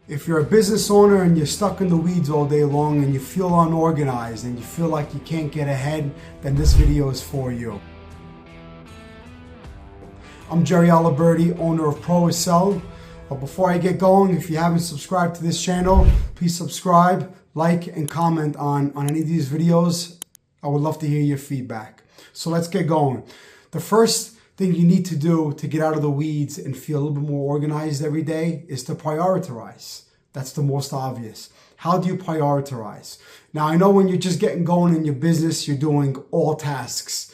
If you're a business owner and you're stuck in the weeds all day long and you feel unorganized and you feel like you can't get ahead, then this video is for you. I'm Jerry Aliberti, owner of Pro-Accel. But before I get going, if you haven't subscribed to this channel, please subscribe, like, and comment on any of these videos. I would love to hear your feedback. So let's get going. The first thing you need to do to get out of the weeds and feel a little bit more organized every day is to prioritize. That's the most obvious. How do you prioritize? Now, I know when you're just getting going in your business, you're doing all tasks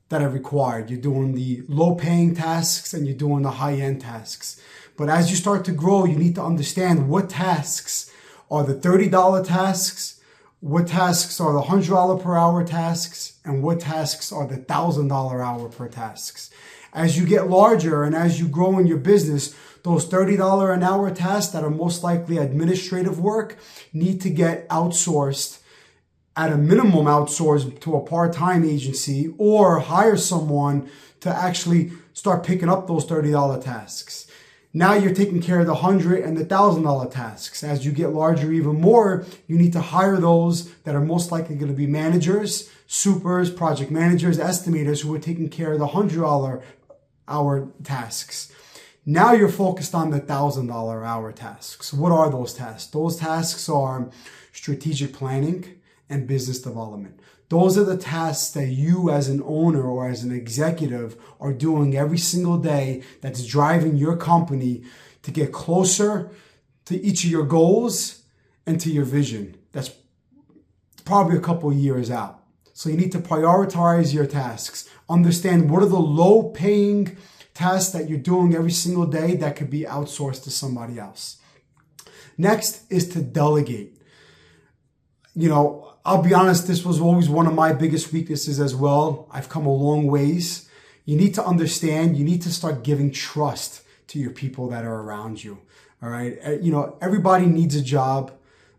that are required. You're doing the low-paying tasks and you're doing the high-end tasks. But as you start to grow, you need to understand what tasks are the $30 tasks, what tasks are the $100 per hour tasks, and what tasks are the $1,000 hour per tasks. As you get larger and as you grow in your business, those $30 an hour tasks that are most likely administrative work need to get outsourced, at a minimum outsourced to a part-time agency, or hire someone to actually start picking up those $30 tasks. Now you're taking care of the $100 and the $1,000 tasks. As you get larger even more, you need to hire those that are most likely going to be managers, supers, project managers, estimators who are taking care of the $100 hour tasks. Now you're focused on the $1,000 hour tasks. What are those tasks? Those tasks are strategic planning and business development. Those are the tasks that you as an owner or as an executive are doing every single day that's driving your company to get closer to each of your goals and to your vision. That's probably a couple of years out. So you need to prioritize your tasks. Understand what are the low-paying tasks that you're doing every single day that could be outsourced to somebody else. Next is to delegate. You know, I'll be honest, this was always one of my biggest weaknesses as well. I've come a long ways. You need to understand, you need to start giving trust to your people that are around you. All right. You know, everybody needs a job.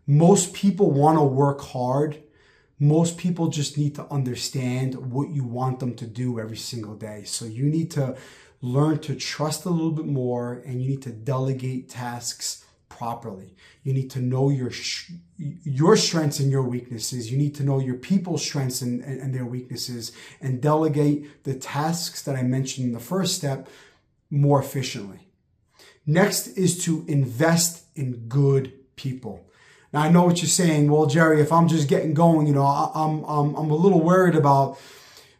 Most people want to work hard. Most people just need to understand what you want them to do every single day. So you need to learn to trust a little bit more, and you need to delegate tasks properly. You need to know your strengths and your weaknesses. You need to know your people's strengths and their weaknesses, and delegate the tasks that I mentioned in the first step more efficiently. Next is to invest in good people. Now, I know what you're saying. Well, Jerry, if I'm just getting going, you know, I'm a little worried about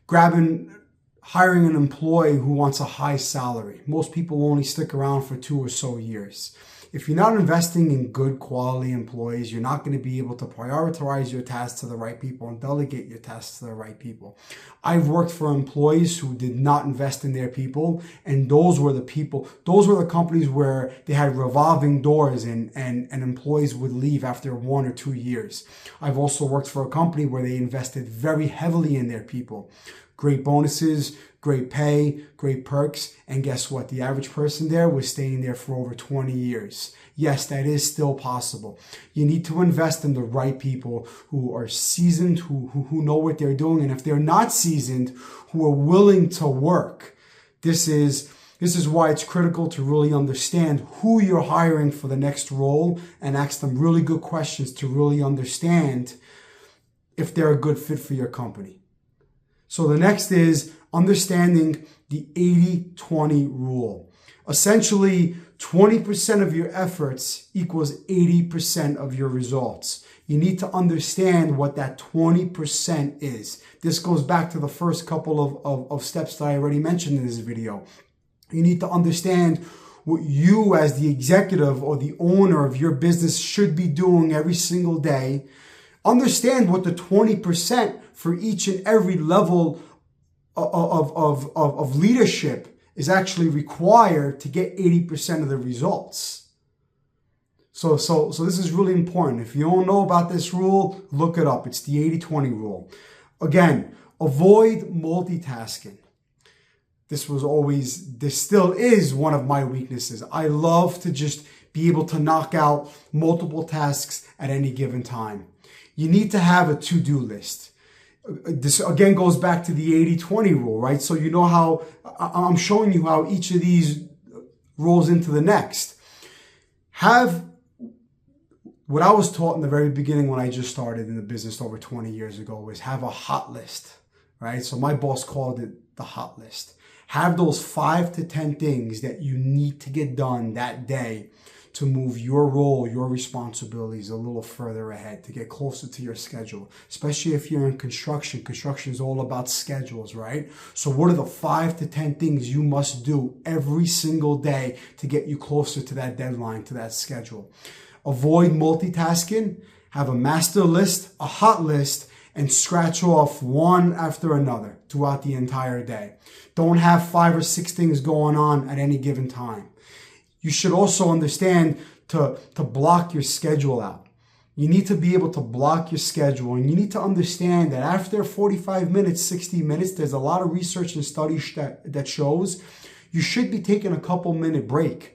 hiring an employee who wants a high salary. Most people only stick around for 2 or so years. If you're not investing in good quality employees, you're not going to be able to prioritize your tasks to the right people and delegate your tasks to the right people. I've worked for employees who did not invest in their people, and those were the companies where they had revolving doors and employees would leave after 1 or 2 years. I've also worked for a company where they invested very heavily in their people. Great bonuses, great pay, great perks, and guess what? The average person there was staying there for over 20 years. Yes, that is still possible. You need to invest in the right people who are seasoned, who know what they're doing, and if they're not seasoned, who are willing to work. This is why it's critical to really understand who you're hiring for the next role and ask them really good questions to really understand if they're a good fit for your company. So the next is understanding the 80-20 rule. Essentially, 20% of your efforts equals 80% of your results. You need to understand what that 20% is. This goes back to the first couple of steps that I already mentioned in this video. You need to understand what you as the executive or the owner of your business should be doing every single day. Understand what the 20% for each and every level of leadership is actually required to get 80% of the results. So this is really important. If you don't know about this rule, look it up. It's the 80-20 rule. Again, avoid multitasking. This still is one of my weaknesses. I love to just be able to knock out multiple tasks at any given time. You need to have a to-do list. This again goes back to the 80-20 rule, right? So you know how I'm showing you how each of these rolls into the next. Have What I was taught in the very beginning when I just started in the business over 20 years ago was have a hot list, right? So my boss called it the hot list. Have those 5 to 10 things that you need to get done that day to move your role, your responsibilities a little further ahead, to get closer to your schedule. Especially if you're in construction. Construction is all about schedules, right? So what are the 5 to 10 things you must do every single day to get you closer to that deadline, to that schedule? Avoid multitasking, have a master list, a hot list, and scratch off one after another throughout the entire day. Don't have 5 or 6 things going on at any given time. You should also understand to block your schedule out. You need to be able to block your schedule, and you need to understand that after 45 minutes, 60 minutes, there's a lot of research and studies that shows you should be taking a couple-minute break.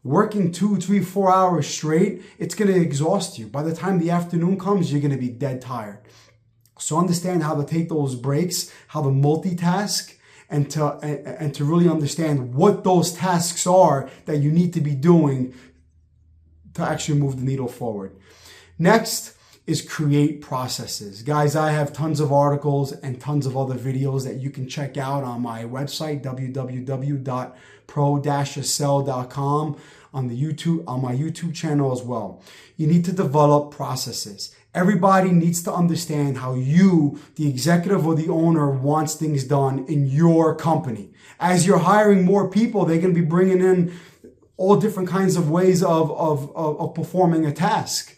Working 2, 3, 4 hours straight, it's going to exhaust you. By the time the afternoon comes, you're going to be dead tired. So understand how to take those breaks, how to multitask, and to really understand what those tasks are that you need to be doing to actually move the needle forward. Next is create processes. Guys, I have tons of articles and tons of other videos that you can check out on my website, www.pro-accel.com, on my YouTube channel as well. You need to develop processes. Everybody needs to understand how you, the executive or the owner, wants things done in your company. As you're hiring more people, they're going to be bringing in all different kinds of ways of performing a task.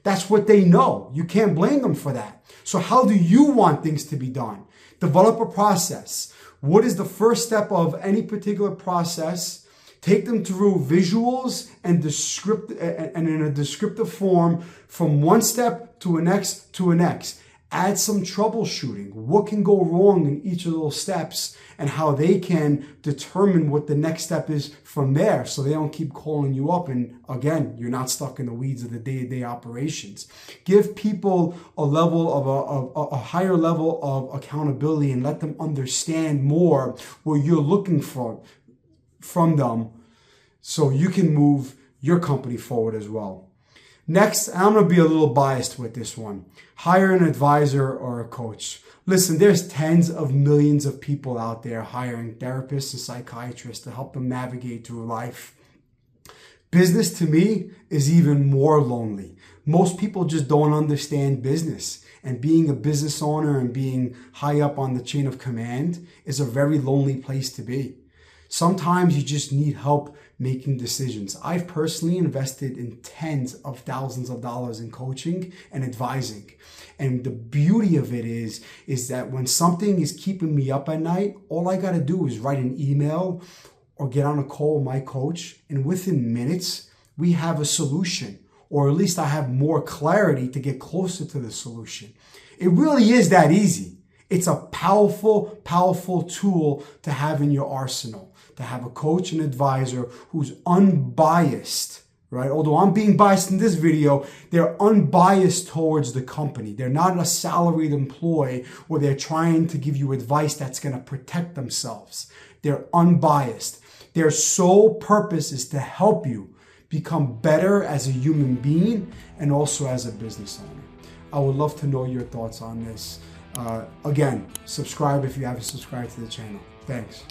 That's what they know. You can't blame them for that. So how do you want things to be done? Develop a process. What is the first step of any particular process? Take them through visuals and in a descriptive form from one step to a next to a next. Add some troubleshooting. What can go wrong in each of those steps and how they can determine what the next step is from there so they don't keep calling you up and again, you're not stuck in the weeds of the day-to-day operations. Give people a level of a higher level of accountability and let them understand more what you're looking for from them so you can move your company forward as well. Next, I'm going to be a little biased with this one. Hire an advisor or a coach. Listen, there's tens of millions of people out there hiring therapists and psychiatrists to help them navigate through life. Business to me is even more lonely. Most people just don't understand business. And being a business owner and being high up on the chain of command is a very lonely place to be. Sometimes you just need help making decisions. I've personally invested in tens of thousands of dollars in coaching and advising. And the beauty of it is that when something is keeping me up at night, all I got to do is write an email or get on a call with my coach. And within minutes, we have a solution, or at least I have more clarity to get closer to the solution. It really is that easy. It's a powerful, powerful tool to have in your arsenal, to have a coach and advisor who's unbiased, right? Although I'm being biased in this video, they're unbiased towards the company. They're not a salaried employee where they're trying to give you advice that's going to protect themselves. They're unbiased. Their sole purpose is to help you become better as a human being and also as a business owner. I would love to know your thoughts on this. Again, subscribe if you haven't subscribed to the channel. Thanks.